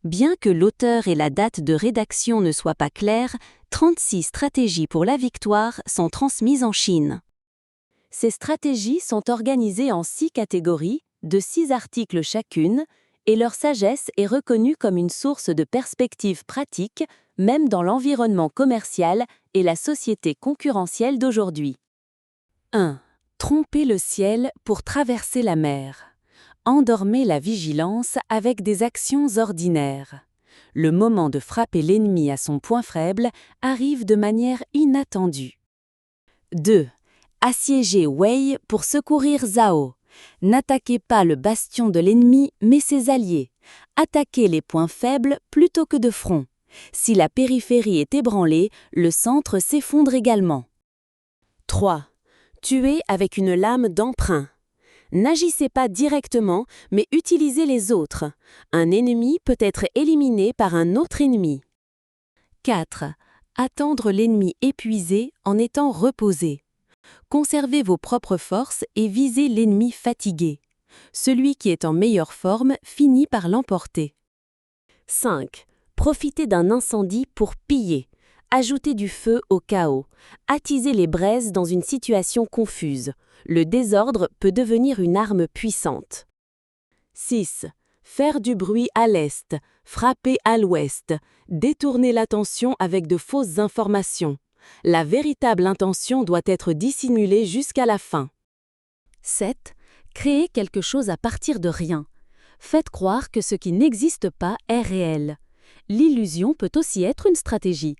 Bien que l'auteur et la date de rédaction ne soient pas clairs, 36 stratégies pour la victoire sont transmises en Chine. Ces stratégies sont organisées en 6 catégories, de 6 articles chacune, et leur sagesse est reconnue comme une source de perspectives pratiques, même dans l'environnement commercial et la société concurrentielle d'aujourd'hui. 1. Tromper le ciel pour traverser la mer. Endormez la vigilance avec des actions ordinaires. Le moment de frapper l'ennemi à son point faible arrive de manière inattendue. 2. Assiégez Wei pour secourir Zhao. N'attaquez pas le bastion de l'ennemi, mais ses alliés. Attaquez les points faibles plutôt que de front. Si la périphérie est ébranlée, le centre s'effondre également. 3. Tuez avec une lame d'emprunt. N'agissez pas directement, mais utilisez les autres. Un ennemi peut être éliminé par un autre ennemi. 4. Attendre l'ennemi épuisé en étant reposé. Conservez vos propres forces et visez l'ennemi fatigué. Celui qui est en meilleure forme finit par l'emporter. 5. Profitez d'un incendie pour piller. Ajoutez du feu au chaos. Attisez les braises dans une situation confuse. Le désordre peut devenir une arme puissante. 6. Faire du bruit à l'est, frapper à l'ouest, détourner l'attention avec de fausses informations. La véritable intention doit être dissimulée jusqu'à la fin. 7. Créez quelque chose à partir de rien. Faites croire que ce qui n'existe pas est réel. L'illusion peut aussi être une stratégie.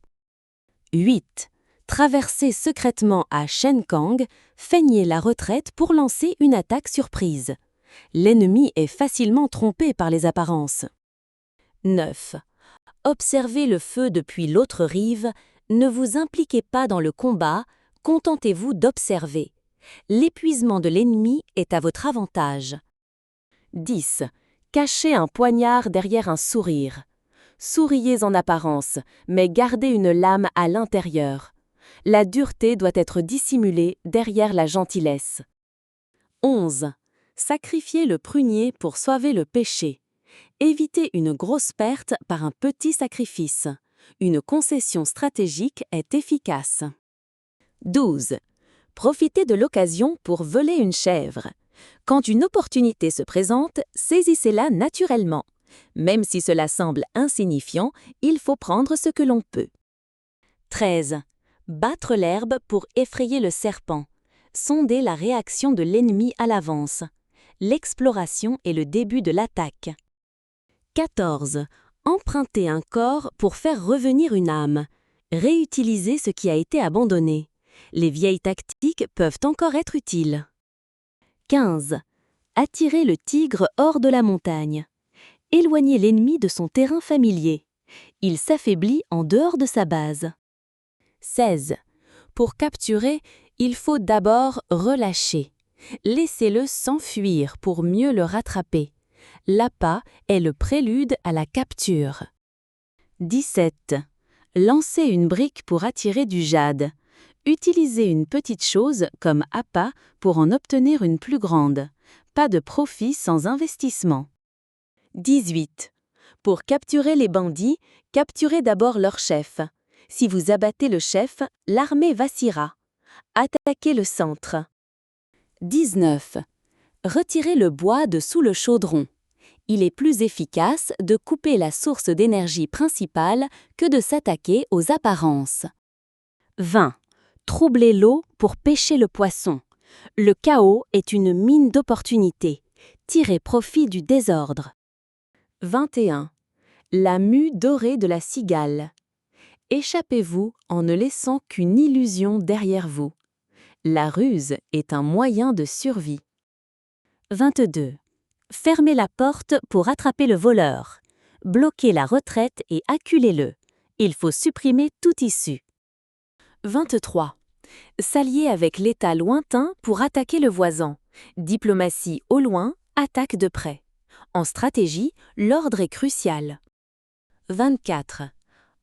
8. Traversez secrètement à Shenkang, feignez la retraite pour lancer une attaque surprise. L'ennemi est facilement trompé par les apparences. 9. Observez le feu depuis l'autre rive, ne vous impliquez pas dans le combat, contentez-vous d'observer. L'épuisement de l'ennemi est à votre avantage. 10. Cachez un poignard derrière un sourire. Souriez en apparence, mais gardez une lame à l'intérieur. La dureté doit être dissimulée derrière la gentillesse. 11. Sacrifiez le prunier pour sauver le péché. Évitez une grosse perte par un petit sacrifice. Une concession stratégique est efficace. 12. Profitez de l'occasion pour voler une chèvre. Quand une opportunité se présente, saisissez-la naturellement. Même si cela semble insignifiant, il faut prendre ce que l'on peut. 13. Battre l'herbe pour effrayer le serpent. Sondez la réaction de l'ennemi à l'avance. L'exploration est le début de l'attaque. 14. Emprunter un corps pour faire revenir une âme. Réutilisez ce qui a été abandonné. Les vieilles tactiques peuvent encore être utiles. 15. Attirer le tigre hors de la montagne. Éloignez l'ennemi de son terrain familier. Il s'affaiblit en dehors de sa base. 16. Pour capturer, il faut d'abord relâcher. Laissez-le s'enfuir pour mieux le rattraper. L'appât est le prélude à la capture. 17. Lancez une brique pour attirer du jade. Utilisez une petite chose comme appât pour en obtenir une plus grande. Pas de profit sans investissement. 18. Pour capturer les bandits, capturez d'abord leur chef. Si vous abattez le chef, l'armée vacillera. Attaquez le centre. 19. Retirez le bois de sous le chaudron. Il est plus efficace de couper la source d'énergie principale que de s'attaquer aux apparences. 20. Troublez l'eau pour pêcher le poisson. Le chaos est une mine d'opportunités. Tirez profit du désordre. 21. La mue dorée de la cigale. Échappez-vous en ne laissant qu'une illusion derrière vous. La ruse est un moyen de survie. 22. Fermez la porte pour attraper le voleur. Bloquez la retraite et acculez-le. Il faut supprimer toute issue. 23. S'allier avec l'État lointain pour attaquer le voisin. Diplomatie au loin, attaque de près. En stratégie, l'ordre est crucial. 24.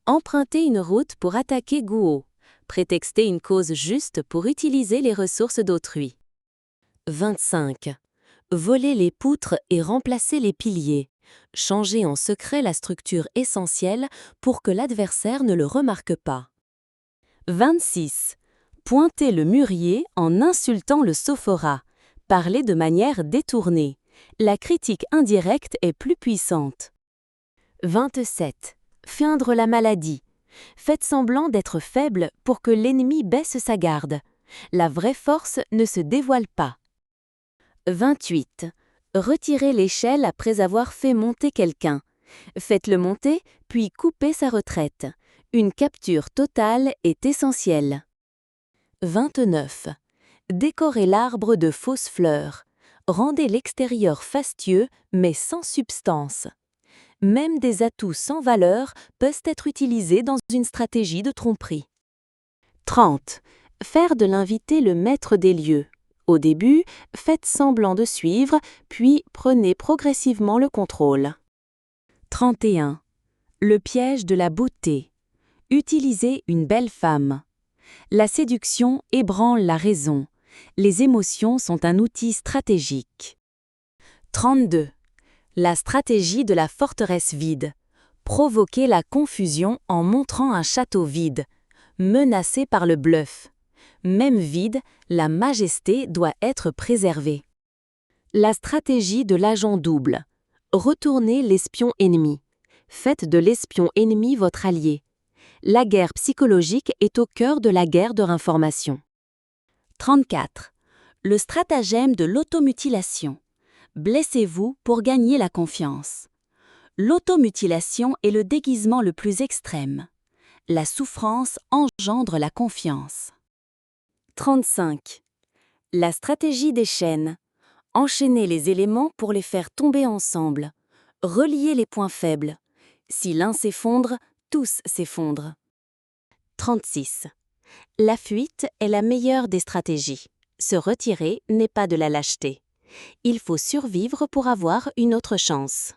Emprunter une route pour attaquer Guo. Prétexter une cause juste pour utiliser les ressources d'autrui. 25. Voler les poutres et remplacer les piliers. Changez en secret la structure essentielle pour que l'adversaire ne le remarque pas. 26. Pointez le mûrier en insultant le sophora. Parlez de manière détournée. La critique indirecte est plus puissante. 27. Feindre la maladie. Faites semblant d'être faible pour que l'ennemi baisse sa garde. La vraie force ne se dévoile pas. 28. Retirez l'échelle après avoir fait monter quelqu'un. Faites-le monter, puis coupez sa retraite. Une capture totale est essentielle. 29. Décorez l'arbre de fausses fleurs. Rendez l'extérieur fastueux, mais sans substance. Même des atouts sans valeur peuvent être utilisés dans une stratégie de tromperie. 30. Faire de l'invité le maître des lieux. Au début, faites semblant de suivre, puis prenez progressivement le contrôle. 31. Le piège de la beauté. Utilisez une belle femme. La séduction ébranle la raison. Les émotions sont un outil stratégique. 32. La stratégie de la forteresse vide. Provoquez la confusion en montrant un château vide, menacé par le bluff. Même vide, la majesté doit être préservée. La stratégie de l'agent double. Retournez l'espion ennemi. Faites de l'espion ennemi votre allié. La guerre psychologique est au cœur de la guerre de l'information. 34. Le stratagème de l'automutilation. Blessez-vous pour gagner la confiance. L'automutilation est le déguisement le plus extrême. La souffrance engendre la confiance. 35. La stratégie des chaînes. Enchaînez les éléments pour les faire tomber ensemble. Reliez les points faibles. Si l'un s'effondre, tous s'effondrent. 36. La fuite est la meilleure des stratégies. Se retirer n'est pas de la lâcheté. Il faut survivre pour avoir une autre chance.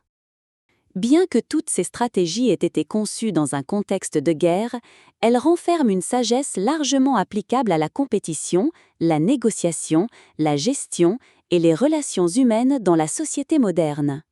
Bien que toutes ces stratégies aient été conçues dans un contexte de guerre, elles renferment une sagesse largement applicable à la compétition, la négociation, la gestion et les relations humaines dans la société moderne.